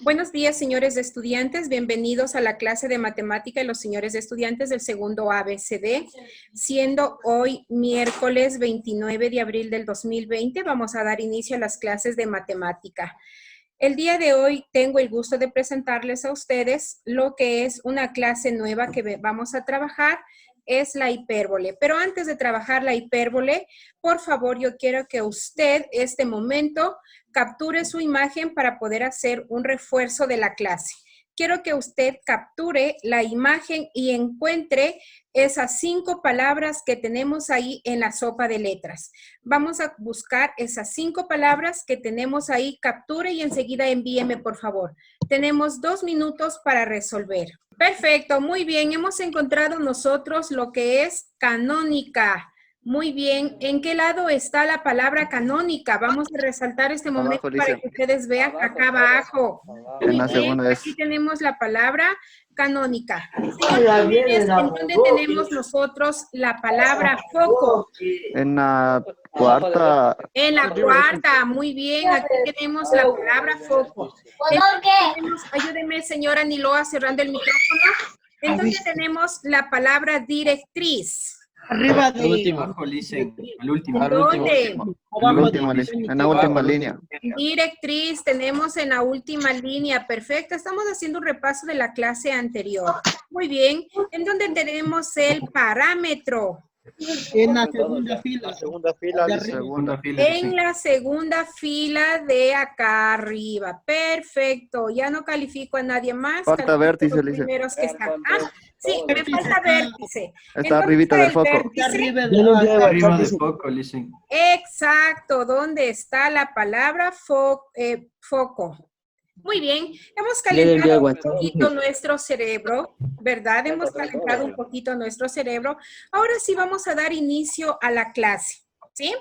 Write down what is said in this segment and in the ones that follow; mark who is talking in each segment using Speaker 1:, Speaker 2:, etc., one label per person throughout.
Speaker 1: Buenos días, señores estudiantes. Bienvenidos a la clase de matemática de los señores estudiantes del segundo ABCD. Siendo hoy miércoles 29 de abril del 2020, vamos a dar inicio a las clases de matemática. El día de hoy tengo el gusto de presentarles a ustedes lo que es una clase nueva que vamos a trabajar, es la hipérbole. Pero antes de trabajar la hipérbole, por favor, yo quiero que usted, este momento, capture su imagen para poder hacer un refuerzo de la clase. Quiero que usted capture la imagen y encuentre esas 5 palabras que tenemos ahí en la sopa de letras. Vamos a buscar esas 5 palabras que tenemos ahí, capture y enseguida envíeme, por favor. Tenemos 2 minutos para resolver. Perfecto, muy bien. Hemos encontrado nosotros lo que es canónica. Muy bien. ¿En qué lado está la palabra canónica? Vamos a resaltar este momento
Speaker 2: Abajo,
Speaker 1: para
Speaker 2: dice.
Speaker 1: que ustedes vean acá abajo. Muy
Speaker 2: En la
Speaker 1: bien.
Speaker 2: segunda es.
Speaker 1: Aquí tenemos la palabra canónica. Señor Jiménez, ¿en dónde tenemos nosotros la palabra foco?
Speaker 2: En la cuarta.
Speaker 1: En la cuarta, muy bien. Aquí tenemos la palabra foco. Entonces, ayúdeme, señora Niloa, cerrando el micrófono. Entonces tenemos la palabra directriz.
Speaker 3: Arriba de...
Speaker 4: Al último, abajo, listen. Al último.
Speaker 1: ¿Dónde?
Speaker 2: En la última línea.
Speaker 1: Directriz, tenemos en la última línea. Perfecto, estamos haciendo un repaso de la clase anterior. Muy bien. ¿En dónde tenemos el parámetro?
Speaker 3: En la segunda fila.
Speaker 1: En la segunda fila de acá arriba. Perfecto. Ya no califico a nadie más.
Speaker 2: Falta vértice,
Speaker 1: los
Speaker 2: dice.
Speaker 1: primeros que están. Ah, sí, me falta vértice.
Speaker 2: Está arribita del foco.
Speaker 3: Arriba
Speaker 4: Arriba de foco, listen.
Speaker 1: Exacto. ¿Dónde está la palabra foco? Muy bien, hemos calentado un poquito nuestro cerebro, ¿verdad? Hemos calentado un poquito nuestro cerebro. Ahora sí vamos a dar inicio a la clase, ¿sí?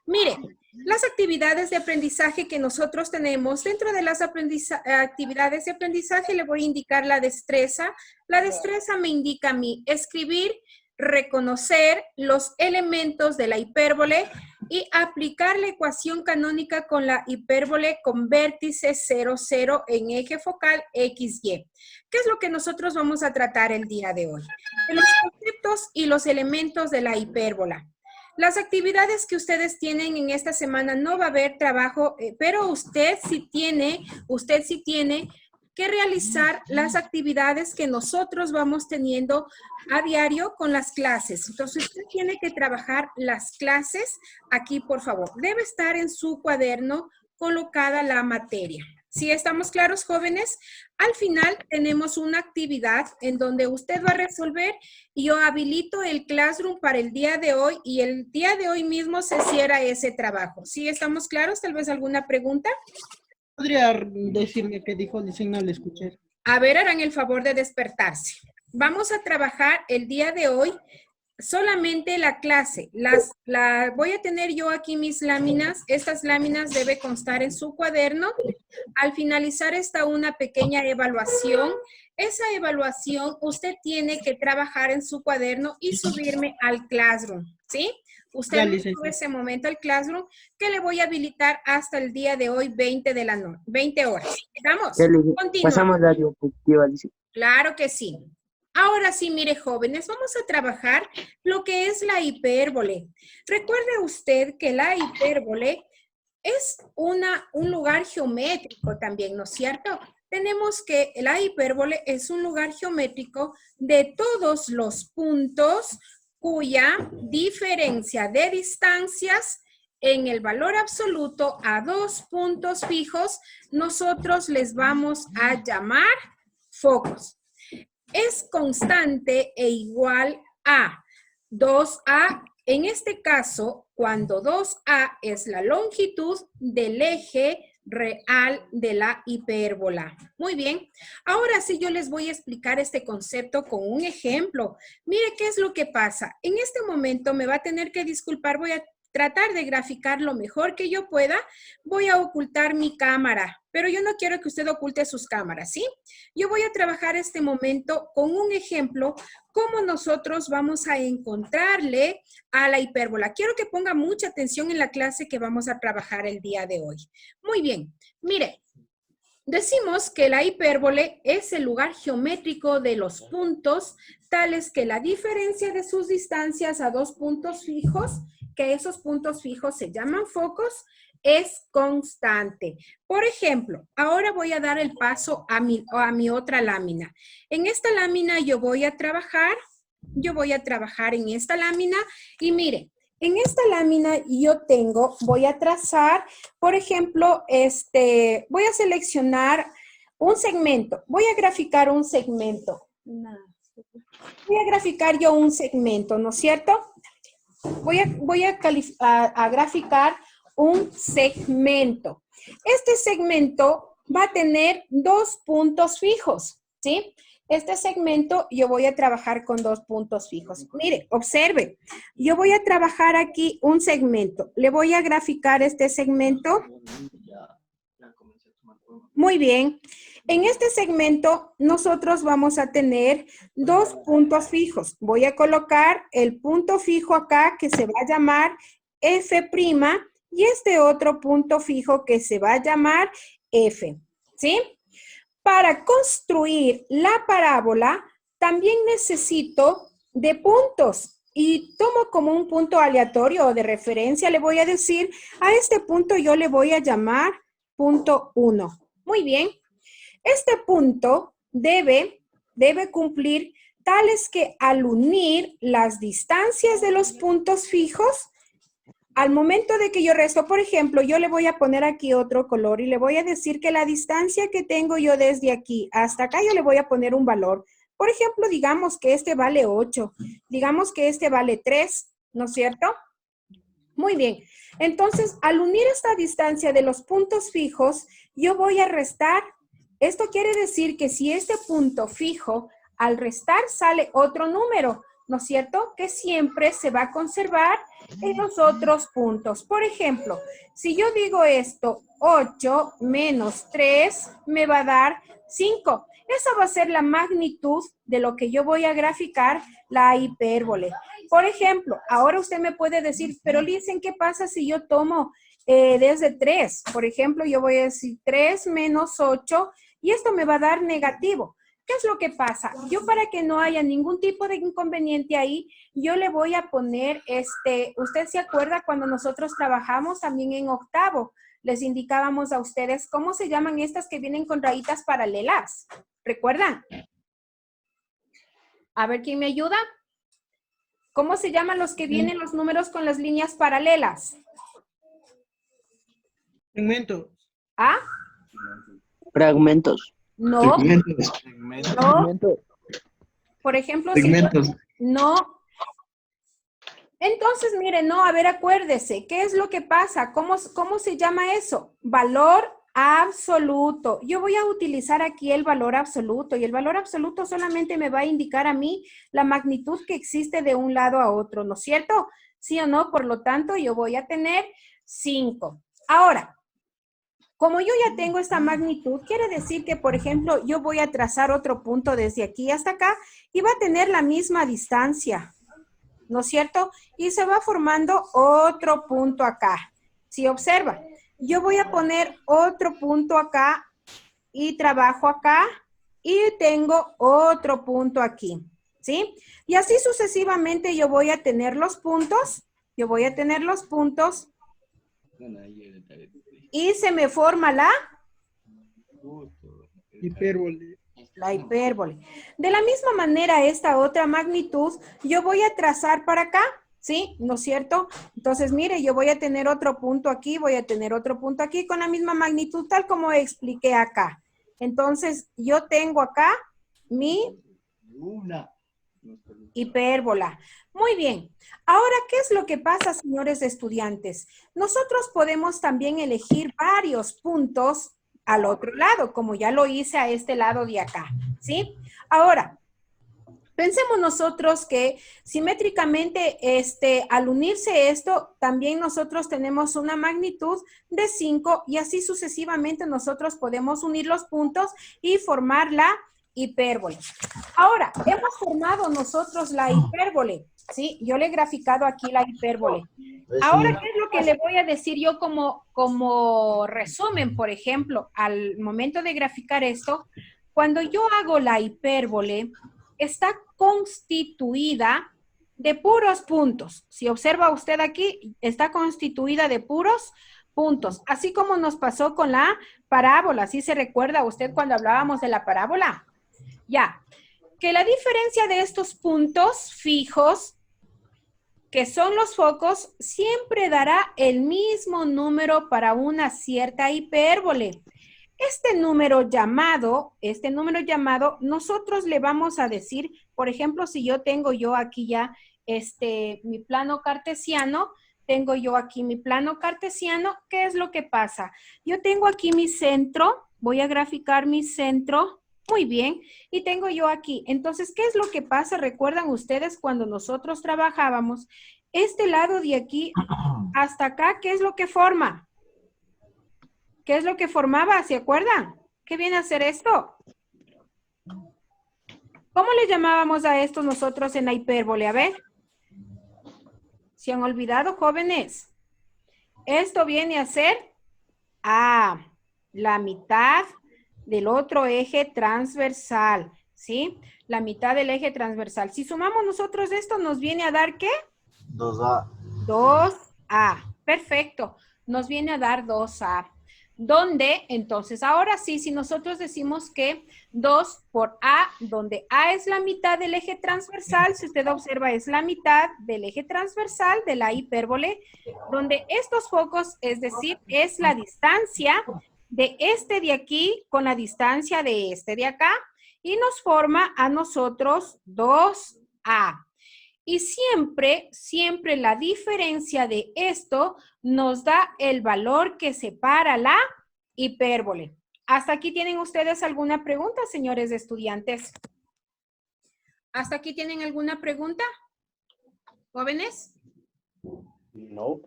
Speaker 1: Miren, las actividades de aprendizaje que nosotros tenemos, dentro de las actividades de aprendizaje le voy a indicar la destreza. La destreza me indica a mí escribir, reconocer los elementos de la hipérbole y aplicar la ecuación canónica con la hipérbole con vértice 0, 0 en eje focal XY. ¿Qué es lo que nosotros vamos a tratar el día de hoy? De los conceptos y los elementos de la hipérbola. Las actividades que ustedes tienen en esta semana no va a haber trabajo, pero usted sí tiene que realizar las actividades que nosotros vamos teniendo a diario con las clases. Entonces, usted tiene que trabajar las clases aquí, por favor. Debe estar en su cuaderno colocada la materia. ¿Sí estamos claros, jóvenes? Al final tenemos una actividad en donde usted va a resolver y yo habilito el Classroom para el día de hoy y el día de hoy mismo se cierra ese trabajo. ¿Sí estamos claros? ¿Tal vez alguna pregunta?
Speaker 3: ¿Podría decirme qué dijo? Dicen, no le escuché.
Speaker 1: A ver, harán el favor de despertarse. Vamos a trabajar el día de hoy solamente la clase. Voy a tener yo aquí mis láminas. Estas láminas debe constar en su cuaderno. Al finalizar está una pequeña evaluación. Esa evaluación usted tiene que trabajar en su cuaderno y subirme al Classroom, ¿sí? Usted me sube ese momento al Classroom que le voy a habilitar hasta el día de hoy, 20 de la noche, 20 horas. ¿Estamos? Continuamos.
Speaker 5: Pasamos la diapositiva, dice.
Speaker 1: Claro que sí. Ahora sí, mire, jóvenes, vamos a trabajar lo que es la hipérbole. Recuerde usted que la hipérbole es un lugar geométrico también, ¿no es cierto? Tenemos que la hipérbole es un lugar geométrico de todos los puntos cuya diferencia de distancias en el valor absoluto a 2 puntos fijos, nosotros les vamos a llamar focos. Es constante e igual a 2A. En este caso, cuando 2A es la longitud del eje real de la hipérbola. Muy bien. Ahora sí yo les voy a explicar este concepto con un ejemplo. Mire qué es lo que pasa. En este momento me va a tener que disculpar, voy a tratar de graficar lo mejor que yo pueda. Voy a ocultar mi cámara, pero yo no quiero que usted oculte sus cámaras, ¿sí? Yo voy a trabajar este momento con un ejemplo, cómo nosotros vamos a encontrarle a la hipérbola. Quiero que ponga mucha atención en la clase que vamos a trabajar el día de hoy. Muy bien, mire, Decimos que la hipérbole es el lugar geométrico de los puntos, tales que la diferencia de sus distancias a dos puntos fijos, que esos puntos fijos se llaman focos, es constante. Por ejemplo, ahora voy a dar el paso a mi otra lámina. En esta lámina yo voy a trabajar en esta lámina y mire, en esta lámina voy a trazar, por ejemplo, voy a seleccionar un segmento. Voy a graficar un segmento. Voy a graficar yo un segmento, ¿no es cierto? Voy a graficar un segmento. Este segmento va a tener dos puntos fijos, ¿sí? Este segmento yo voy a trabajar con dos puntos fijos. Mire, observe, yo voy a trabajar aquí un segmento. Le voy a graficar este segmento. Muy bien. En este segmento nosotros vamos a tener dos puntos fijos. Voy a colocar el punto fijo acá que se va a llamar F' y este otro punto fijo que se va a llamar F, ¿sí? Para construir la parábola, también necesito de puntos y tomo como un punto aleatorio o de referencia. Le voy a decir, a este punto yo le voy a llamar punto 1. Muy bien. Este punto debe cumplir tales que al unir las distancias de los puntos fijos, al momento de que yo resto, por ejemplo, yo le voy a poner aquí otro color y le voy a decir que la distancia que tengo yo desde aquí hasta acá, yo le voy a poner un valor. Por ejemplo, digamos que este vale 8, digamos que este vale 3, ¿no es cierto? Muy bien. Entonces, al unir esta distancia de los puntos fijos, yo voy a restar. Esto quiere decir que si este punto fijo, al restar sale otro número, ¿no es cierto? Que siempre se va a conservar en los otros puntos. Por ejemplo, si yo digo esto, 8 menos 3 me va a dar 5. Esa va a ser la magnitud de lo que yo voy a graficar, la hipérbole. Por ejemplo, ahora usted me puede decir, pero Lisen, ¿qué pasa si yo tomo desde 3? Por ejemplo, yo voy a decir 3 menos 8 y esto me va a dar negativo. ¿Qué es lo que pasa? Yo para que no haya ningún tipo de inconveniente ahí, yo le voy a poner, usted se acuerda cuando nosotros trabajamos también en octavo, les indicábamos a ustedes cómo se llaman estas que vienen con rayitas paralelas. ¿Recuerdan? A ver, ¿quién me ayuda? ¿Cómo se llaman los que vienen los números con las líneas paralelas?
Speaker 3: Segmento.
Speaker 1: ¿Ah?
Speaker 5: Fragmentos.
Speaker 1: No.
Speaker 4: Segmentos.
Speaker 1: No. Por ejemplo,
Speaker 4: Segmentos.
Speaker 1: no. Entonces, mire, no, a ver, acuérdese, ¿qué es lo que pasa? ¿Cómo se llama eso? Valor absoluto. Yo voy a utilizar aquí el valor absoluto y el valor absoluto solamente me va a indicar a mí la magnitud que existe de un lado a otro, ¿no es cierto? ¿Sí o no? Por lo tanto, yo voy a tener 5. Ahora, como yo ya tengo esta magnitud, quiere decir que, por ejemplo, yo voy a trazar otro punto desde aquí hasta acá y va a tener la misma distancia, ¿no es cierto? Y se va formando otro punto acá. Si observa, yo voy a poner otro punto acá y trabajo acá y tengo otro punto aquí, ¿sí? Y así sucesivamente yo voy a tener los puntos, y se me forma la
Speaker 3: Hipérbole.
Speaker 1: hipérbole. De la misma manera, esta otra magnitud, yo voy a trazar para acá, ¿sí? ¿No es cierto? Entonces, mire, yo voy a tener otro punto aquí, voy a tener otro punto aquí con la misma magnitud, tal como expliqué acá. Entonces, yo tengo acá mi hipérbola. Muy bien. Ahora, ¿qué es lo que pasa, señores estudiantes? Nosotros podemos también elegir varios puntos al otro lado, como ya lo hice a este lado de acá, ¿sí? Ahora, pensemos nosotros que simétricamente, al unirse esto, también nosotros tenemos una magnitud de 5 y así sucesivamente nosotros podemos unir los puntos y formar la hipérbole. Ahora, hemos formado nosotros la hipérbole. ¿sí? Yo le he graficado aquí la hipérbole. Ahora, ¿qué es lo que le voy a decir yo como resumen? Por ejemplo, al momento de graficar esto, cuando yo hago la hipérbole, está constituida de puros puntos. Si observa usted aquí, está constituida de puros puntos. Así como nos pasó con la parábola. ¿Sí se recuerda usted cuando hablábamos de la parábola? Ya. Que la diferencia de estos puntos fijos, que son los focos, siempre dará el mismo número para una cierta hipérbole. Este número llamado, nosotros le vamos a decir, por ejemplo, si yo tengo yo aquí ya mi plano cartesiano, ¿qué es lo que pasa? Yo tengo aquí mi centro, voy a graficar mi centro, muy bien, y tengo yo aquí. Entonces, ¿qué es lo que pasa? ¿Recuerdan ustedes cuando nosotros trabajábamos? Este lado de aquí hasta acá, ¿qué es lo que forma? ¿Qué es lo que formaba? ¿Se acuerdan? ¿Qué viene a ser esto? ¿Cómo le llamábamos a esto nosotros en la hipérbole? A ver. ¿Se han olvidado, jóvenes? Esto viene a ser la mitad del otro eje transversal, ¿sí? La mitad del eje transversal. Si sumamos nosotros esto, ¿nos viene a dar qué?
Speaker 6: 2A.
Speaker 1: 2A. Perfecto. Nos viene a dar 2A. ¿Dónde? Entonces, ahora sí, si nosotros decimos que 2 por A, donde A es la mitad del eje transversal, si usted observa, es la mitad del eje transversal de la hipérbole, donde estos focos, es decir, es la distancia de este de aquí con la distancia de este de acá, y nos forma a nosotros 2A. Y siempre la diferencia de esto nos da el valor que separa la hipérbole. ¿Hasta aquí tienen ustedes alguna pregunta, señores estudiantes? ¿Hasta aquí tienen alguna pregunta? ¿Jóvenes?
Speaker 6: No.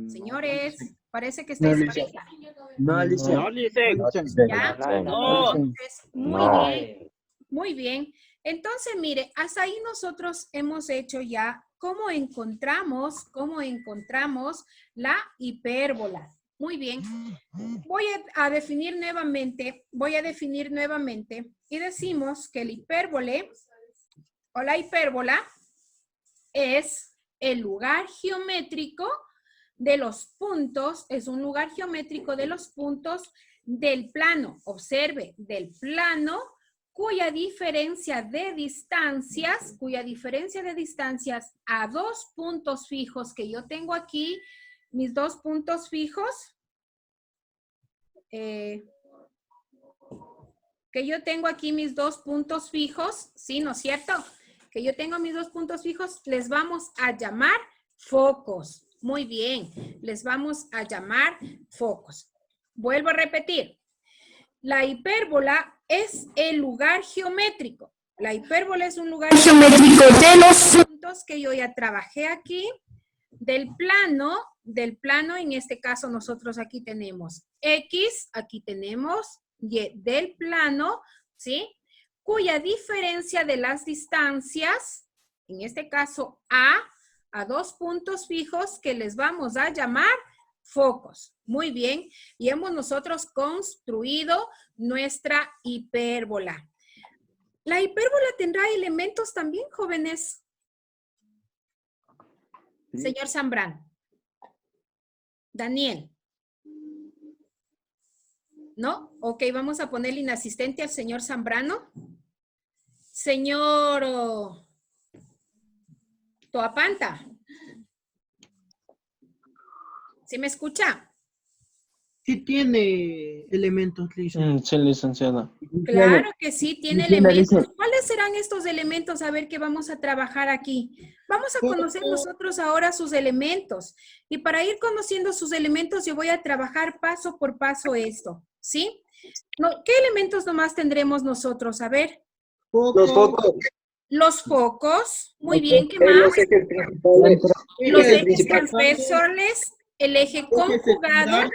Speaker 1: Señores, parece que estáis pareja.
Speaker 5: No, Alicia.
Speaker 1: ¿Ya?
Speaker 6: No.
Speaker 1: Entonces, muy bien. Muy bien. Entonces, mire, hasta ahí nosotros hemos hecho ya cómo encontramos la hipérbola. Muy bien. Voy a definir nuevamente y decimos que el hipérbole o la hipérbola es el lugar geométrico de los puntos, es un lugar geométrico de los puntos del plano. Observe, del plano cuya diferencia de distancias a dos puntos fijos que yo tengo aquí, mis dos puntos fijos, ¿sí, no es cierto? Que yo tengo mis dos puntos fijos, les vamos a llamar focos. Muy bien, les vamos a llamar focos. Vuelvo a repetir. La hipérbola es el lugar geométrico. La hipérbola es un lugar geométrico de los puntos que yo ya trabajé aquí. Del plano, en este caso nosotros aquí tenemos X, aquí tenemos Y del plano, ¿sí? Cuya diferencia de las distancias, en este caso a dos puntos fijos que les vamos a llamar focos. Muy bien, y hemos nosotros construido nuestra hipérbola. ¿La hipérbola tendrá elementos también, jóvenes? Sí. Señor Zambrano. Daniel. ¿No? Ok, vamos a ponerle inasistente al señor Zambrano. Señor Toapanta. ¿Sí me escucha?
Speaker 3: Sí tiene elementos, Lisa.
Speaker 7: Sí, licenciada.
Speaker 1: Claro que sí, tiene elementos. ¿Cuáles serán estos elementos? A ver, qué vamos a trabajar aquí. Vamos a conocer nosotros ahora sus elementos. Y para ir conociendo sus elementos, yo voy a trabajar paso por paso esto, ¿sí? ¿Qué elementos nomás tendremos nosotros? A ver.
Speaker 6: Los focos.
Speaker 1: Los focos. Muy bien, ¿qué más? Los ejes transversales. El eje conjugado,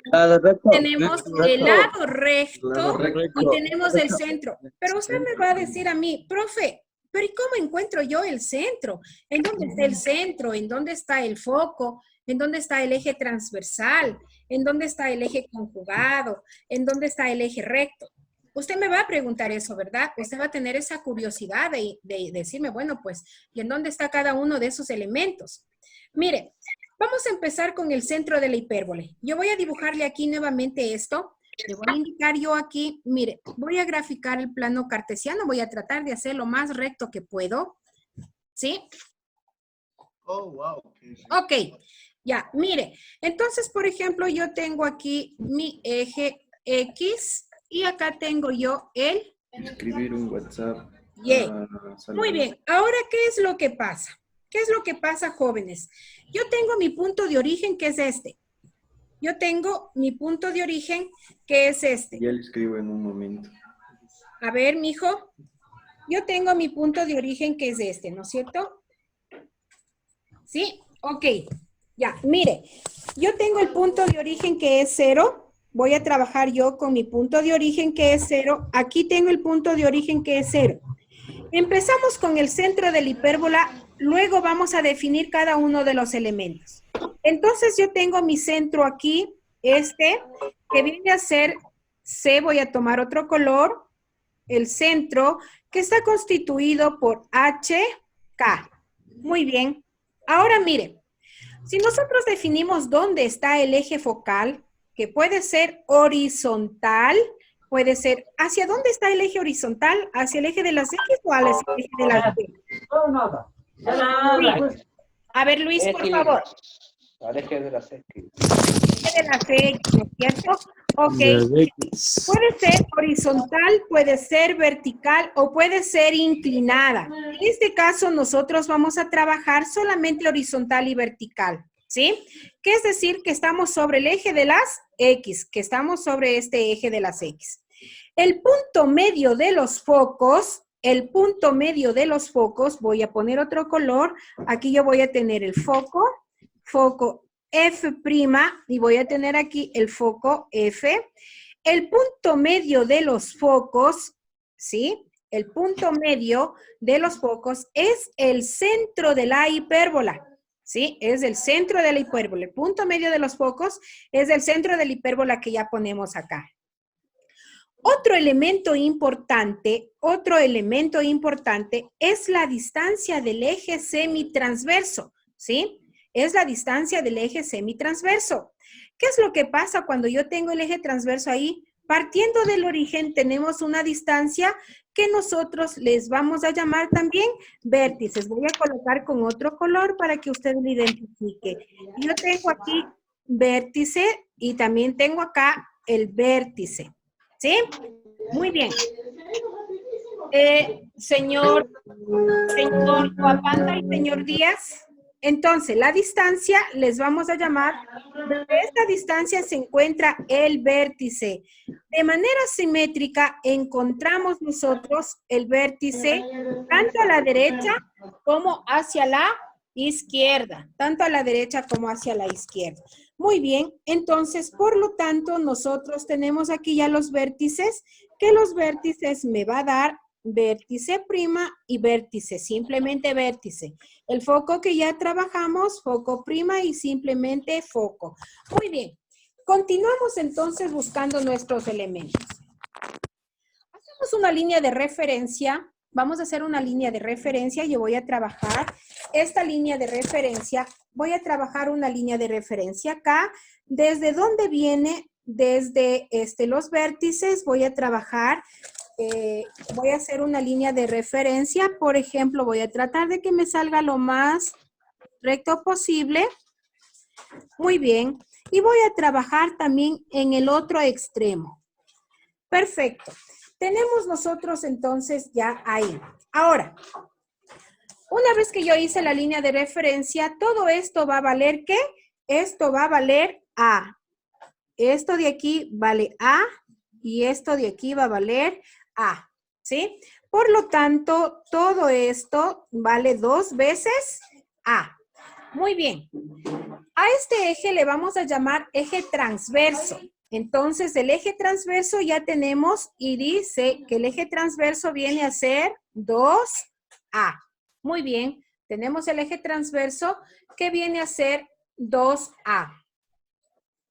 Speaker 1: tenemos el lado recto y tenemos el centro. Pero usted me va a decir a mí, profe, Pero ¿y cómo encuentro yo el centro? ¿En dónde está el centro? ¿En dónde está el foco? ¿En dónde está el eje transversal? ¿En dónde está el eje conjugado? ¿En dónde está el eje recto? Usted me va a preguntar eso, ¿verdad? Usted va a tener esa curiosidad de decirme, bueno, pues, ¿y en dónde está cada uno de esos elementos? Mire, vamos a empezar con el centro de la hipérbole. Yo voy a dibujarle aquí nuevamente esto. Le voy a indicar yo aquí, mire, voy a graficar el plano cartesiano. Voy a tratar de hacer lo más recto que puedo. ¿Sí?
Speaker 6: Oh, wow.
Speaker 1: Ok, ya, mire. Entonces, por ejemplo, yo tengo aquí mi eje X y acá tengo yo el
Speaker 4: Escribir un WhatsApp.
Speaker 1: Y. Muy bien, ahora, ¿qué es lo que pasa? ¿Qué es lo que pasa, jóvenes? Yo tengo mi punto de origen, que es este. Yo tengo mi punto de origen, que es este.
Speaker 4: Ya le escribo en un momento.
Speaker 1: A ver, mijo. Yo tengo mi punto de origen, que es este, ¿no es cierto? ¿Sí? Ok. Ya, mire. Yo tengo el punto de origen, que es 0. Voy a trabajar yo con mi punto de origen, que es 0. Aquí tengo el punto de origen, que es 0. Empezamos con el centro de la hipérbola. Luego vamos a definir cada uno de los elementos. Entonces yo tengo mi centro aquí, este, que viene a ser C. Voy a tomar otro color. El centro, que está constituido por HK. Muy bien. Ahora mire, si nosotros definimos dónde está el eje focal, que puede ser horizontal, puede ser, ¿hacia dónde está el eje horizontal? ¿Hacia el eje de las X o hacia el eje de las Y? Sí. A ver, Luis, por favor.
Speaker 7: Al eje de las X.
Speaker 1: Eje de las X, ¿no es cierto? Ok. Puede ser horizontal, puede ser vertical o puede ser inclinada. En este caso, nosotros vamos a trabajar solamente horizontal y vertical, ¿sí? Que es decir, que estamos sobre el eje de las X, que estamos sobre este eje de las X. El punto medio de los focos, voy a poner otro color. Aquí yo voy a tener el foco F' y voy a tener aquí el foco F. El punto medio de los focos, ¿sí? El punto medio de los focos es el centro de la hipérbola, ¿sí? Es el centro de la hipérbola. El punto medio de los focos es el centro de la hipérbola que ya ponemos acá. Otro elemento importante es la distancia del eje semitransverso, ¿sí? Es la distancia del eje semitransverso. ¿Qué es lo que pasa cuando yo tengo el eje transverso ahí? Partiendo del origen tenemos una distancia que nosotros les vamos a llamar también vértices. Voy a colocar con otro color para que usted lo identifique. Yo tengo aquí vértice y también tengo acá el vértice. ¿Sí? Muy bien. Señor Guapanda y señor Díaz. Entonces, la distancia les vamos a llamar, desde esta distancia se encuentra el vértice. De manera simétrica encontramos nosotros el vértice tanto a la derecha como hacia la izquierda. Tanto a la derecha como hacia la izquierda. Muy bien, entonces, por lo tanto, nosotros tenemos aquí ya los vértices, que los vértices me va a dar vértice prima y vértice, simplemente vértice. El foco que ya trabajamos, foco prima y simplemente foco. Muy bien, continuamos entonces buscando nuestros elementos. Hacemos una línea de referencia, vamos a hacer una línea de referencia, yo voy a trabajar esta línea de referencia, voy a trabajar una línea de referencia acá, desde donde viene, desde los vértices, voy a trabajar. Voy a hacer una línea de referencia, por ejemplo, voy a tratar de que me salga lo más recto posible. Muy bien. Y voy a trabajar también en el otro extremo. Perfecto. Tenemos nosotros entonces ya ahí. Ahora, una vez que yo hice la línea de referencia, todo esto va a valer ¿qué? Esto va a valer A. Esto de aquí vale A y esto de aquí va a valer A, ¿sí? Por lo tanto, todo esto vale 2 veces A. Muy bien. A este eje le vamos a llamar eje transverso. Entonces, el eje transverso ya tenemos y dice que el eje transverso viene a ser 2 2A. Muy bien, tenemos el eje transverso que viene a ser 2A.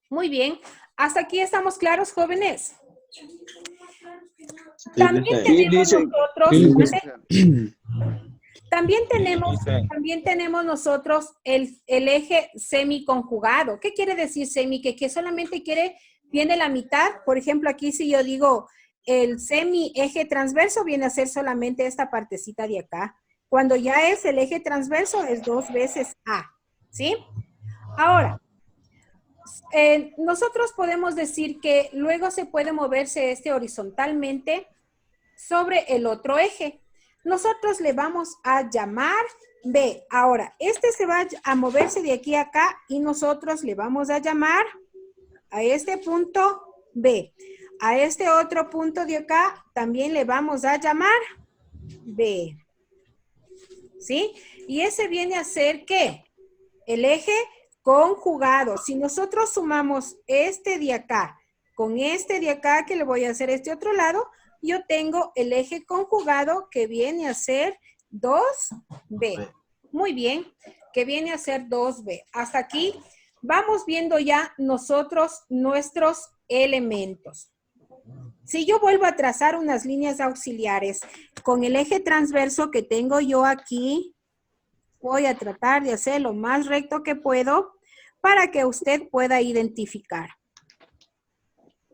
Speaker 1: Muy bien, ¿hasta aquí estamos claros, jóvenes? También tenemos nosotros, también tenemos nosotros el eje semiconjugado. ¿Qué quiere decir semi? Que solamente viene la mitad. Por ejemplo, aquí si yo digo el semi-eje transverso viene a ser solamente esta partecita de acá. Cuando ya es el eje transverso es 2 veces A, ¿sí? Ahora, nosotros podemos decir que luego se puede moverse horizontalmente sobre el otro eje. Nosotros le vamos a llamar B. Ahora, se va a moverse de aquí a acá y nosotros le vamos a llamar a este punto B. A este otro punto de acá también le vamos a llamar B. ¿Sí? Y ese viene a ser ¿qué? El eje conjugado. Si nosotros sumamos este de acá con este de acá, que le voy a hacer este otro lado, yo tengo el eje conjugado que viene a ser 2B. Muy bien, que viene a ser 2B. Hasta aquí vamos viendo ya nosotros nuestros elementos. Si yo vuelvo a trazar unas líneas auxiliares con el eje transverso que tengo yo aquí, voy a tratar de hacer lo más recto que puedo para que usted pueda identificar.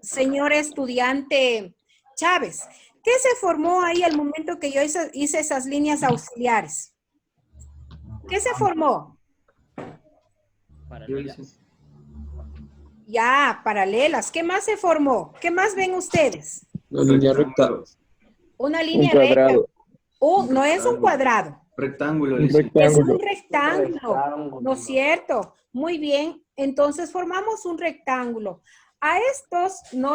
Speaker 1: Señor estudiante Chávez, ¿qué se formó ahí al momento que yo hice esas líneas auxiliares? ¿Qué se formó? Ya, paralelas. ¿Qué más se formó? ¿Qué más ven ustedes?
Speaker 5: Una línea recta.
Speaker 1: Una línea recta. No es un cuadrado.
Speaker 4: Rectángulo.
Speaker 1: Es un rectángulo, ¿no es cierto? Muy bien, entonces formamos un rectángulo.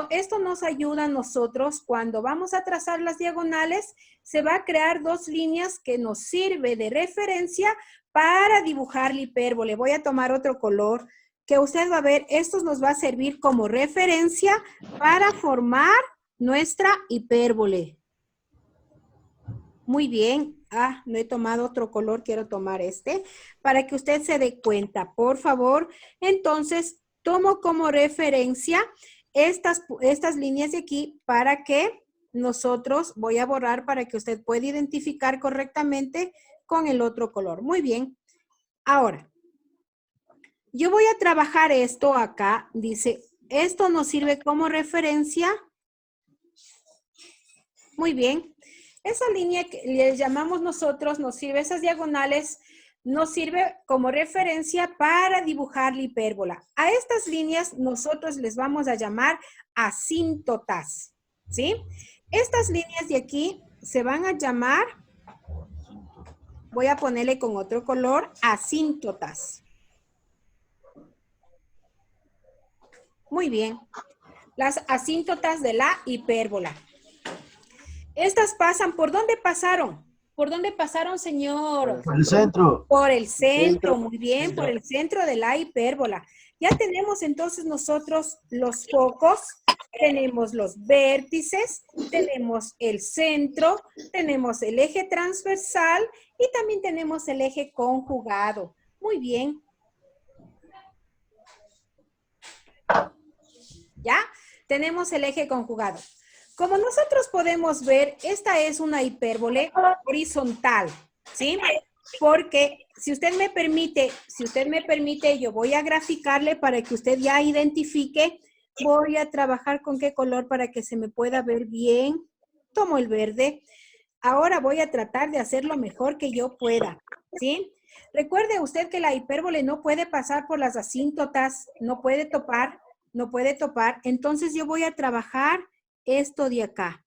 Speaker 1: Esto nos ayuda a nosotros cuando vamos a trazar las diagonales, se va a crear dos líneas que nos sirve de referencia para dibujar la hipérbole. Voy a tomar otro color que usted va a ver, esto nos va a servir como referencia para formar nuestra hipérbole. Muy bien. No he tomado otro color, quiero tomar este, para que usted se dé cuenta, por favor. Entonces, tomo como referencia estas líneas de aquí para que nosotros, voy a borrar para que usted pueda identificar correctamente con el otro color. Muy bien. Ahora, yo voy a trabajar esto acá. Dice, esto nos sirve como referencia. Muy bien. Esa línea que le llamamos nosotros, nos sirve, esas diagonales, nos sirve como referencia para dibujar la hipérbola. A estas líneas nosotros les vamos a llamar asíntotas, ¿sí? Estas líneas de aquí se van a llamar, voy a ponerle con otro color, asíntotas. Muy bien. Las asíntotas de la hipérbola. Estas pasan, ¿por dónde pasaron? ¿Por dónde pasaron, señor?
Speaker 6: Por el centro.
Speaker 1: Por el centro, muy bien, por el centro de la hipérbola. Ya tenemos entonces nosotros los focos, tenemos los vértices, tenemos el centro, tenemos el eje transversal y también tenemos el eje conjugado. Muy bien. ¿Ya? Tenemos el eje conjugado. Como nosotros podemos ver, esta es una hipérbole horizontal, ¿sí? Porque si usted me permite, yo voy a graficarle para que usted ya identifique. Voy a trabajar con qué color para que se me pueda ver bien. Tomo el verde. Ahora voy a tratar de hacer lo mejor que yo pueda, ¿sí? Recuerde usted que la hipérbole no puede pasar por las asíntotas, no puede topar. Entonces yo voy a trabajar esto de acá.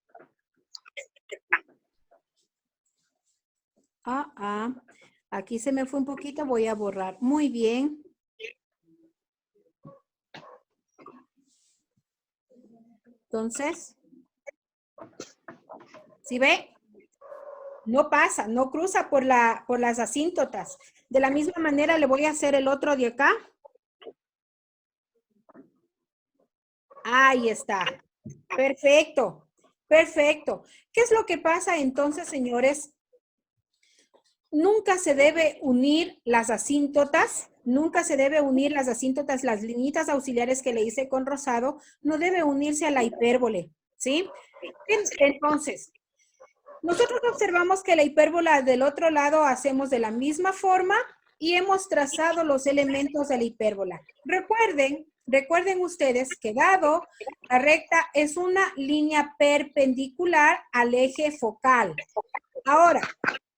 Speaker 1: Aquí se me fue un poquito, voy a borrar. Muy bien. Entonces, ¿sí ve? No pasa, no cruza por las asíntotas. De la misma manera le voy a hacer el otro de acá. Ahí está. Perfecto, perfecto. ¿Qué es lo que pasa entonces, señores? nunca se debe unir las asíntotas, nunca se debe unir las asíntotas, las linitas auxiliares que le hice con rosado, no debe unirse a la hipérbole, ¿sí? Entonces, nosotros observamos que la hipérbola del otro lado hacemos de la misma forma y hemos trazado los elementos de la hipérbola. Recuerden ustedes que dado la recta es una línea perpendicular al eje focal. Ahora,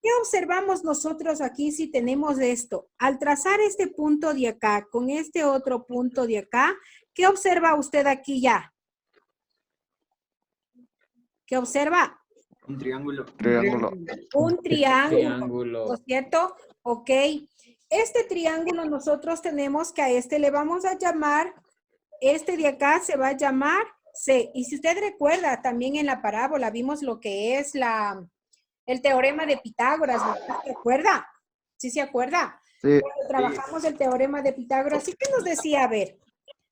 Speaker 1: ¿qué observamos nosotros aquí si tenemos esto? Al trazar este punto de acá con este otro punto de acá, ¿qué observa usted aquí ya? ¿Qué observa?
Speaker 4: Un triángulo.
Speaker 2: Triángulo.
Speaker 1: Un triángulo, ¿no es cierto? Ok. Este triángulo nosotros tenemos que a este le vamos a llamar, este de acá se va a llamar C. Y si usted recuerda, también en la parábola vimos lo que es el teorema de Pitágoras, ¿verdad? ¿Se acuerda? ¿Sí se acuerda?
Speaker 2: Sí.
Speaker 1: Cuando trabajamos el teorema de Pitágoras, ¿sí que nos decía? A ver,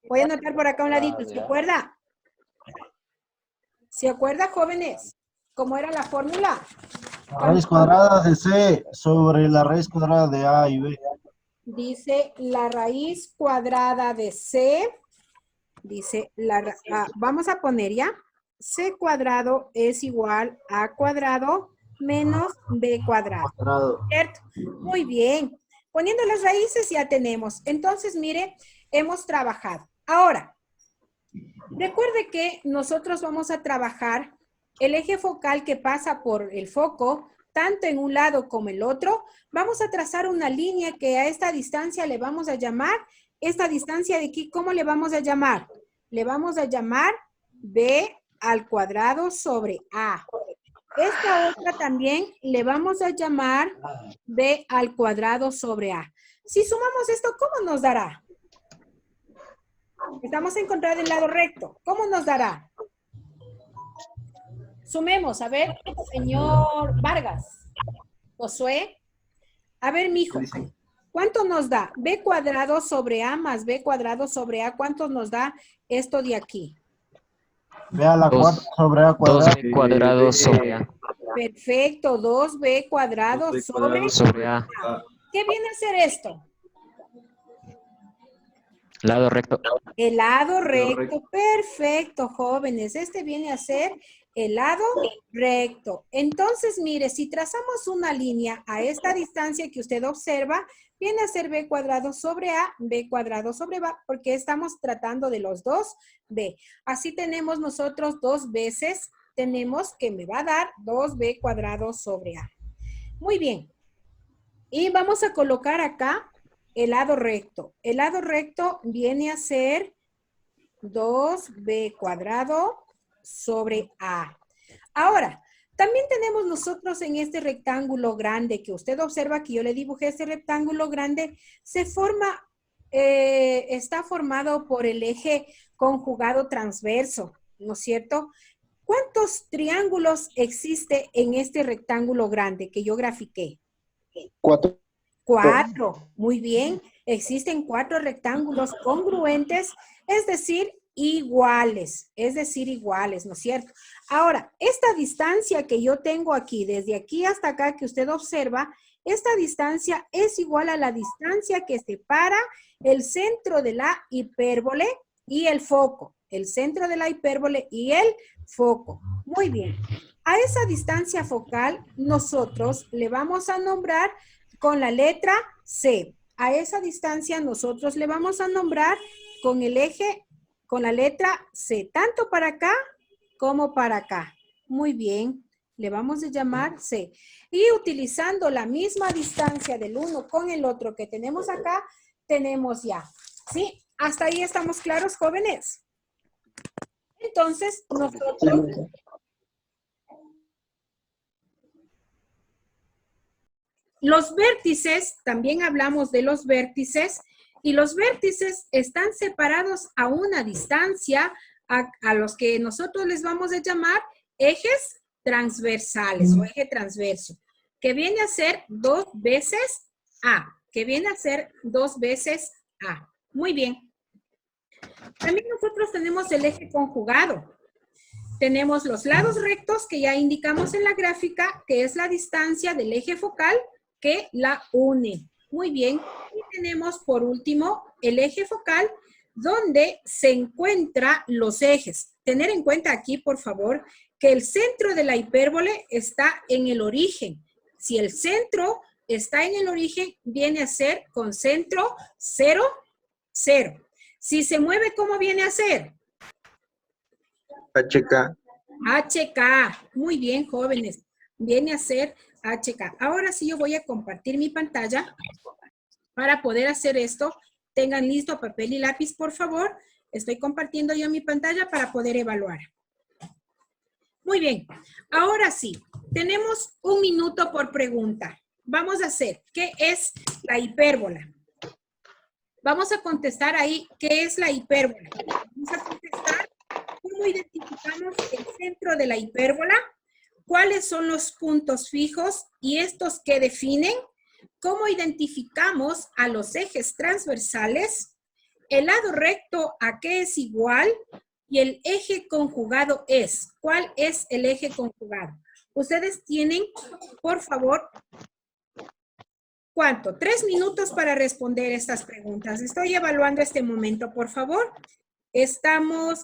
Speaker 1: voy a anotar por acá un ladito, ¿se acuerda? ¿Se acuerda, jóvenes? ¿Cómo era la fórmula?
Speaker 6: Raíz cuadrada de C sobre la raíz cuadrada de A y B.
Speaker 1: Dice la raíz cuadrada de C. Dice, vamos a poner ya. C cuadrado es igual a A cuadrado menos B cuadrado. ¿Cierto? Muy bien. Poniendo las raíces ya tenemos. Entonces, mire, hemos trabajado. Ahora, recuerde que nosotros vamos a trabajar el eje focal que pasa por el foco, tanto en un lado como el otro. Vamos a trazar una línea que a esta distancia le vamos a llamar, esta distancia de aquí, ¿cómo le vamos a llamar? Le vamos a llamar B al cuadrado sobre A. Esta otra también le vamos a llamar B al cuadrado sobre A. Si sumamos esto, ¿cómo nos dará? Estamos en contra del lado recto. ¿Cómo nos dará? Sumemos, a ver, señor Vargas, Josué. A ver, mijo, ¿cuánto nos da? B cuadrado sobre A más B cuadrado sobre A, ¿cuánto nos da esto de aquí?
Speaker 6: B a la cuarta sobre A cuadrado.
Speaker 8: 2B cuadrado sobre A.
Speaker 1: Perfecto, 2B cuadrado sobre
Speaker 8: A.
Speaker 1: ¿Qué viene a ser esto?
Speaker 8: Lado recto.
Speaker 1: El lado recto, perfecto, jóvenes. Este viene a ser el lado recto. Entonces, mire, si trazamos una línea a esta distancia que usted observa, viene a ser B cuadrado sobre A, B cuadrado sobre B, porque estamos tratando de los dos B. Así tenemos nosotros dos veces, tenemos que me va a dar 2B cuadrado sobre A. Muy bien. Y vamos a colocar acá el lado recto. El lado recto viene a ser 2B cuadrado sobre A. Ahora, también tenemos nosotros en este rectángulo grande que usted observa que yo le dibujé este rectángulo grande, se forma, está formado por el eje conjugado transverso, ¿no es cierto? ¿Cuántos triángulos existe en este rectángulo grande que yo grafiqué?
Speaker 6: 4.
Speaker 1: 4, muy bien. Existen 4 rectángulos congruentes, es decir, iguales, ¿no es cierto? Ahora, esta distancia que yo tengo aquí, desde aquí hasta acá que usted observa, esta distancia es igual a la distancia que separa el centro de la hipérbole y el foco. El centro de la hipérbole y el foco. Muy bien. A esa distancia focal nosotros le vamos a nombrar con la letra C. A esa distancia nosotros le vamos a nombrar con el eje, con la letra C, tanto para acá como para acá. Muy bien, le vamos a llamar C. Y utilizando la misma distancia del uno con el otro que tenemos acá, tenemos ya. ¿Sí? ¿Hasta ahí estamos claros, jóvenes? Entonces, nosotros... Los vértices, también hablamos de los vértices, y los vértices están separados a una distancia a los que nosotros les vamos a llamar ejes transversales o eje transverso, que viene a ser 2 veces A, Muy bien. También nosotros tenemos el eje conjugado. Tenemos los lados rectos que ya indicamos en la gráfica, que es la distancia del eje focal que la une. Muy bien. Y tenemos por último el eje focal, donde se encuentran los ejes. Tener en cuenta aquí, por favor, que el centro de la hipérbole está en el origen. Si el centro está en el origen, viene a ser con centro 0, 0. Si se mueve, ¿cómo viene a ser?
Speaker 5: HK.
Speaker 1: HK. Muy bien, jóvenes. Viene a ser HK. Ahora sí yo voy a compartir mi pantalla para poder hacer esto. Tengan listo papel y lápiz, por favor. Estoy compartiendo yo mi pantalla para poder evaluar. Muy bien. Ahora sí, tenemos 1 minuto por pregunta. Vamos a hacer, ¿qué es la hipérbola? Vamos a contestar ahí, ¿qué es la hipérbola? Vamos a contestar, ¿cómo identificamos el centro de la hipérbola? ¿Cuáles son los puntos fijos y estos que definen? ¿Cómo identificamos a los ejes transversales? El lado recto, ¿a qué es igual? Y el eje conjugado es. ¿Cuál es el eje conjugado? Ustedes tienen, por favor, ¿cuánto? 3 minutos para responder estas preguntas. Estoy evaluando este momento, por favor.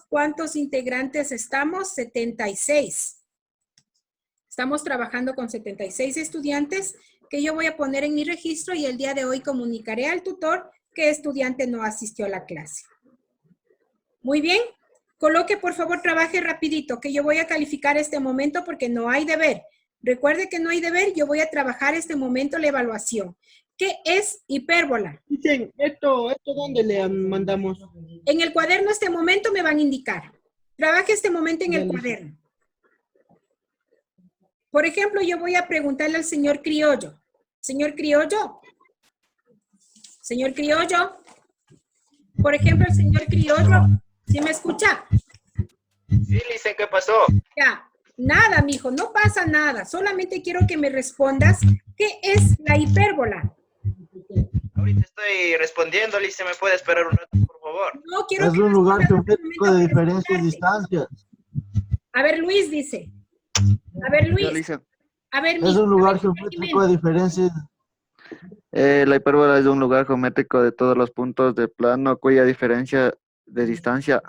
Speaker 1: ¿Cuántos integrantes estamos? 76. Estamos trabajando con 76 estudiantes que yo voy a poner en mi registro y el día de hoy comunicaré al tutor que estudiante no asistió a la clase. Muy bien. Coloque, por favor, trabaje rapidito, que yo voy a calificar este momento porque no hay deber. Recuerde que no hay deber, yo voy a trabajar este momento la evaluación. ¿Qué es hipérbola?
Speaker 3: Dicen, ¿esto dónde le mandamos?
Speaker 1: En el cuaderno este momento me van a indicar. Trabaje este momento en el cuaderno. Por ejemplo, yo voy a preguntarle al señor Criollo. Señor Criollo. Señor Criollo. Por ejemplo, el señor Criollo. ¿Sí me escucha?
Speaker 5: Sí, Licen, ¿qué pasó?
Speaker 1: Ya. Nada, mijo, no pasa nada. Solamente quiero que me respondas ¿qué es la hipérbola?
Speaker 5: Ahorita estoy respondiendo, Licen, ¿me puede esperar un rato, por favor?
Speaker 1: No quiero
Speaker 6: Es
Speaker 1: que
Speaker 6: un lugar
Speaker 1: respondas
Speaker 6: geométrico
Speaker 1: este
Speaker 6: de
Speaker 1: momento para
Speaker 6: diferentes
Speaker 1: escucharte.
Speaker 6: distancias.
Speaker 1: A ver, Luis dice. A ver,
Speaker 2: Ya,
Speaker 1: Luis.
Speaker 2: Lisa.
Speaker 1: A ver,
Speaker 6: Es
Speaker 1: mijo.
Speaker 6: un lugar
Speaker 1: A ver,
Speaker 6: geométrico de diferentes.
Speaker 2: La hipérbola es un lugar geométrico de todos los puntos de plano cuya diferencia de distancia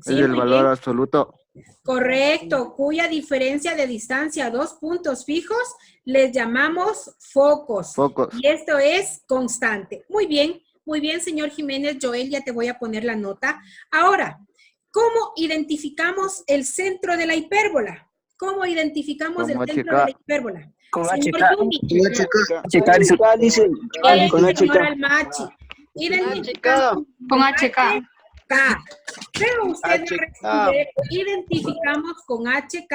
Speaker 1: Sí,
Speaker 2: es el
Speaker 1: muy
Speaker 2: valor
Speaker 1: bien.
Speaker 2: absoluto.
Speaker 1: Correcto, cuya diferencia de distancia a 2 puntos fijos les llamamos focos.
Speaker 2: Focos.
Speaker 1: Y esto es constante. Muy bien, señor Jiménez. Joel, ya te voy a poner la nota. Ahora, ¿cómo identificamos el centro de la hipérbola? ¿Cómo identificamos
Speaker 2: Como
Speaker 1: el centro
Speaker 2: HK.
Speaker 1: de la hipérbola?
Speaker 5: Con
Speaker 1: Señor
Speaker 5: HK.
Speaker 1: Yumi.
Speaker 5: HK, Licen. Con
Speaker 1: Señor
Speaker 5: HK.
Speaker 1: Almachi. Identificamos
Speaker 9: Con HK.
Speaker 1: Pero usted va a
Speaker 3: HK.
Speaker 1: responder, identificamos con HK,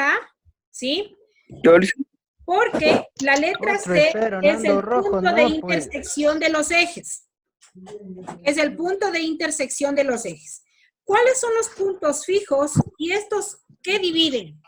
Speaker 1: ¿sí?
Speaker 5: Yo, Licen.
Speaker 1: Porque la letra C es el punto de intersección de los ejes. Es el punto de intersección de los ejes. ¿Cuáles son los puntos fijos y estos qué dividen?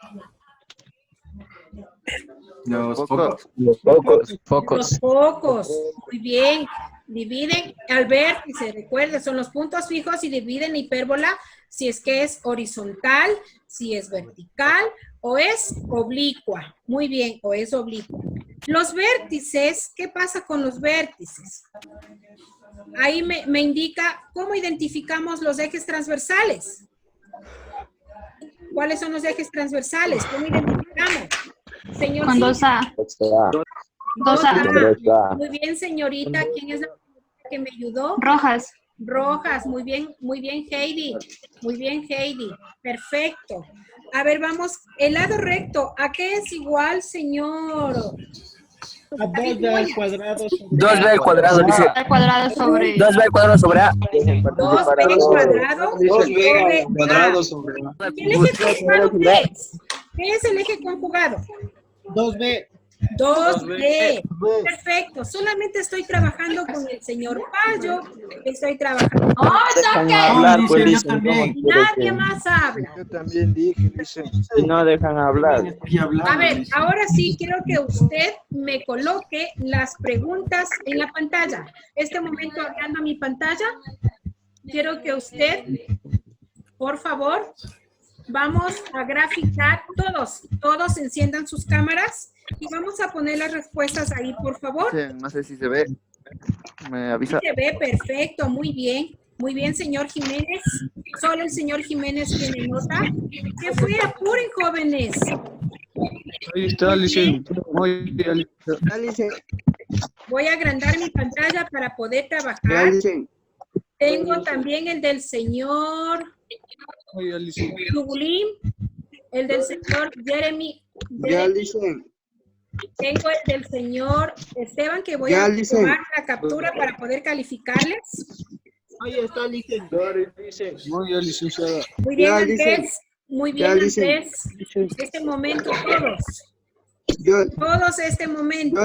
Speaker 4: Los
Speaker 2: Focos.
Speaker 4: focos.
Speaker 8: Focos.
Speaker 1: Los focos. Muy bien. Dividen al vértice, recuerde, son los puntos fijos y dividen hipérbola si es que es horizontal, si es vertical o es oblicua. Muy bien, o es oblicua. Los vértices, ¿qué pasa con los vértices? Ahí me indica cómo identificamos los ejes transversales. ¿Cuáles son los ejes transversales? ¿Cómo identificamos? Señor
Speaker 9: Con 2A. 2A.
Speaker 1: Muy bien, señorita. ¿Quién es la que me ayudó?
Speaker 9: Rojas.
Speaker 1: Rojas. Muy bien, Heidi. Muy bien, Heidi. Perfecto. A ver, vamos. El lado recto, ¿a qué es igual, señor?
Speaker 3: A 2B al cuadrado.
Speaker 5: 2B al cuadrado, Licen.
Speaker 9: Al cuadrado sobre.
Speaker 5: 2B al cuadrado sobre A.
Speaker 1: 2B cuadrado sobre A. ¿Y el eje conjugado qué es? ¿Qué es el eje conjugado?
Speaker 3: 2B.
Speaker 1: 2B. Perfecto. Solamente estoy trabajando con el señor Payo. Estoy trabajando con
Speaker 5: Hablar, pues,
Speaker 3: Yo
Speaker 5: Licen.
Speaker 3: también.
Speaker 1: nadie más habla.
Speaker 6: Yo también dije, Licen.
Speaker 5: Si no dejan hablar.
Speaker 1: A ver, ahora sí quiero que usted me coloque las preguntas en la pantalla. Este momento abriendo mi pantalla, quiero que usted, por favor, vamos a graficar todos enciendan sus cámaras Y vamos a poner las respuestas ahí, por favor.
Speaker 2: Sí, no sé si se ve. Me avisa.
Speaker 1: Se ve perfecto, muy bien. Muy bien, señor Jiménez. Solo el señor Jiménez tiene nota. ¿Qué fue? Apuren, jóvenes.
Speaker 3: Ahí está, Licen.
Speaker 1: Voy a agrandar mi pantalla para poder trabajar. Tengo también el del señor Tugulín, el del señor Jeremy. Tengo el del señor Esteban, que voy a tomar la captura para poder calificarles.
Speaker 3: Ahí está, Licen. Muy bien, licenciada.
Speaker 1: Muy bien, Andrés. Muy bien, Andrés. Este momento, todos. Todos este momento.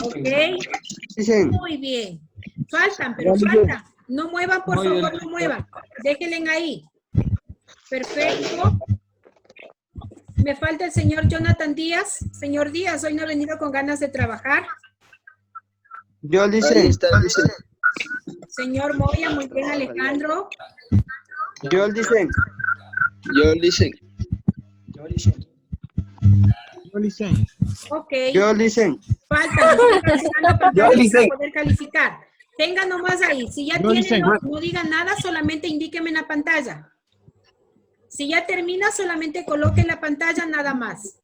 Speaker 1: Ok. Muy bien. Faltan, pero faltan. No muevan, por favor, no muevan. Déjenle ahí. Perfecto. Me falta el señor Jonathan Díaz. Señor Díaz, hoy no ha venido con ganas de trabajar. Señor Moya, muy bien, Alejandro. Ok. Faltan. Para poder calificar. Tengan nomás ahí. Si ya tienen, no digan nada, solamente indíquenme en la pantalla. Si ya termina, solamente coloque en la pantalla nada más.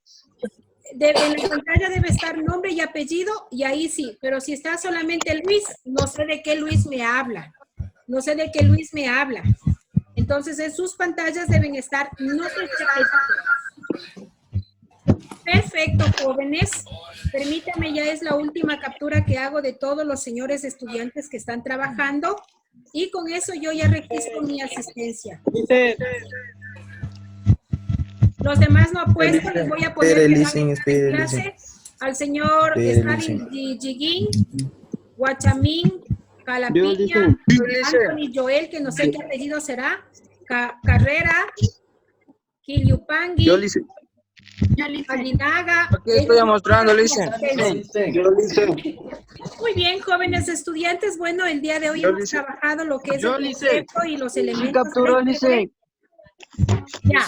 Speaker 1: En la pantalla debe estar nombre y apellido, y ahí sí. Pero si está solamente Luis, no sé de qué Luis me habla. No sé de qué Luis me habla. Entonces, en sus pantallas deben estar nombres y apellidos. Perfecto, jóvenes. Permítanme, ya es la última captura que hago de todos los señores estudiantes que están trabajando. Y con eso yo ya registro mi asistencia. Los demás no apuesto, les voy a poner en clase al señor Stalin Jiguín, Guachamín, Calapiña, Anthony Joel, que no sé qué apellido será, Carrera, Quiliupangui, Alinaga.
Speaker 7: Aquí estoy mostrando, Licen.
Speaker 1: Muy bien, jóvenes estudiantes. Bueno, el día de hoy hemos trabajado lo que es el concepto y los elementos. Ya.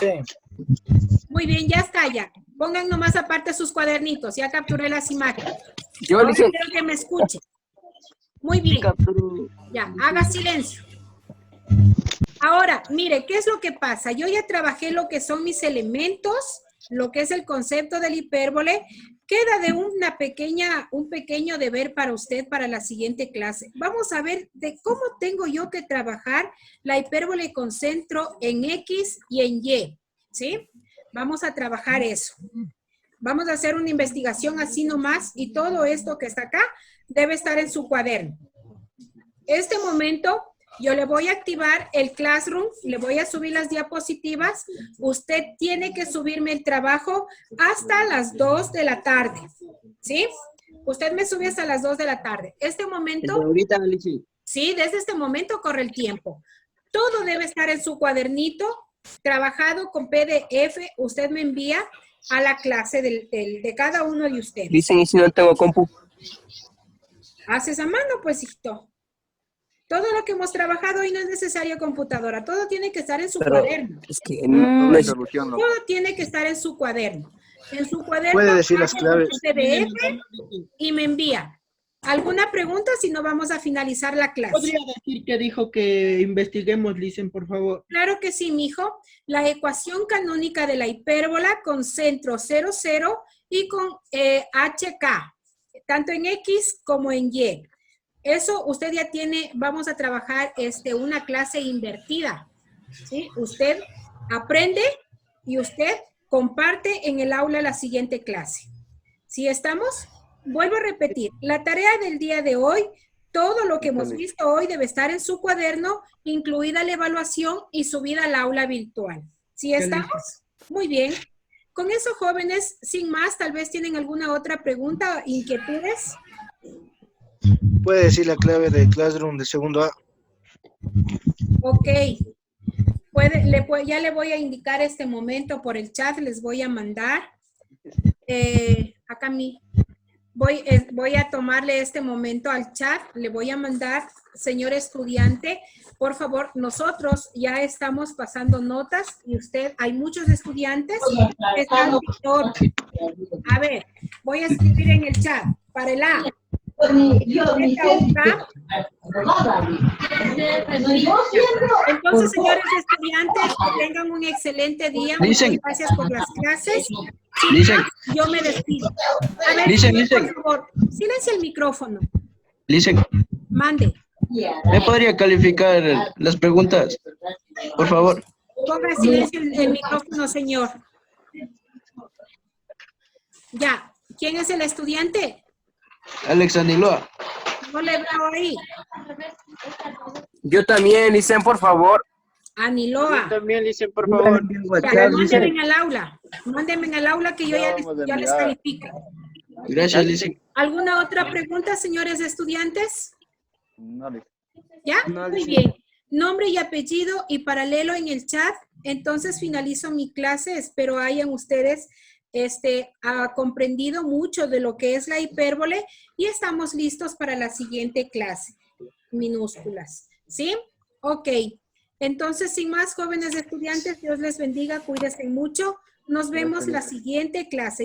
Speaker 1: Muy bien, ya está ya. Pongan nomás aparte sus cuadernitos. Ya capturé las imágenes. Ahora quiero que me escuchen. Muy bien. Ya, haga silencio. Ahora, mire, ¿qué es lo que pasa? Yo ya trabajé lo que son mis elementos, lo que es el concepto del hipérbole. Queda de un pequeño deber para usted para la siguiente clase. Vamos a ver de cómo tengo yo que trabajar la hipérbole con centro en X y en Y. ¿Sí? Vamos a trabajar eso. Vamos a hacer una investigación así nomás y todo esto que está acá debe estar en su cuaderno. Este momento yo le voy a activar el Classroom, le voy a subir las diapositivas. Usted tiene que subirme el trabajo hasta las 2 de la tarde. ¿Sí? Usted me sube hasta las 2 de la tarde. Este momento...
Speaker 7: Ahorita,
Speaker 1: sí, desde este momento corre el tiempo. Todo debe estar en su cuadernito, trabajado con PDF. Usted me envía a la clase de cada uno de ustedes.
Speaker 7: Dicen, y si no tengo compu.
Speaker 1: Haces a mano, pues, hijito. Todo lo que hemos trabajado hoy no es necesario computadora. Todo tiene que estar en su cuaderno.
Speaker 7: Es que no es...
Speaker 1: Todo tiene que estar en su cuaderno. En su cuaderno
Speaker 6: Puede decir las claves.
Speaker 1: PDF y me envía. ¿Alguna pregunta? Si no, vamos a finalizar la clase.
Speaker 3: ¿Podría decir que dijo que investiguemos, Licen, por favor?
Speaker 1: Claro que sí, mijo. La ecuación canónica de la hipérbola con centro 0, 0 y con HK, tanto en X como en Y. Eso usted ya tiene, vamos a trabajar una clase invertida. ¿Sí? Usted aprende y usted comparte en el aula la siguiente clase. ¿Sí estamos? Vuelvo a repetir, la tarea del día de hoy, todo lo que hemos visto hoy debe estar en su cuaderno, incluida la evaluación y subida al aula virtual. ¿Sí estamos? Muy bien. Con eso, jóvenes, sin más, tal vez tienen alguna otra pregunta o inquietudes.
Speaker 6: Puede decir la clave del Classroom de segundo A.
Speaker 1: Ok. Ya le voy a indicar este momento por el chat, les voy a mandar. Acá voy a tomarle este momento al chat. Le voy a mandar, señor estudiante, por favor, nosotros ya estamos pasando notas y usted, hay muchos estudiantes que están por. A ver, voy a escribir en el chat para el A. Entonces, señores estudiantes, que tengan un excelente día. Muchas gracias por las clases. Yo me despido. A ver, por favor, silencia el micrófono. Mande.
Speaker 10: ¿Me podría calificar las preguntas? Por favor.
Speaker 1: Ponga silencio el micrófono, señor. Ya. ¿Quién es el estudiante?
Speaker 10: Alex Aniloa.
Speaker 1: No le veo ahí.
Speaker 7: Yo también, Licen, por favor.
Speaker 1: Aniloa.
Speaker 10: También, Licen, por favor.
Speaker 1: Ya, mándenme al aula. Mándenme al aula que yo ya les califico.
Speaker 10: Gracias, Licen.
Speaker 1: ¿Alguna otra pregunta, señores estudiantes?
Speaker 2: No, Licen.
Speaker 1: ¿Ya? Muy bien. Nombre y apellido y paralelo en el chat. Entonces finalizo mi clase. Espero hayan ustedes comprendido mucho de lo que es la hipérbole y estamos listos para la siguiente clase. Minúsculas. ¿Sí? Ok. Entonces, sin más, jóvenes estudiantes, Dios les bendiga, cuídense mucho. Nos vemos la siguiente clase.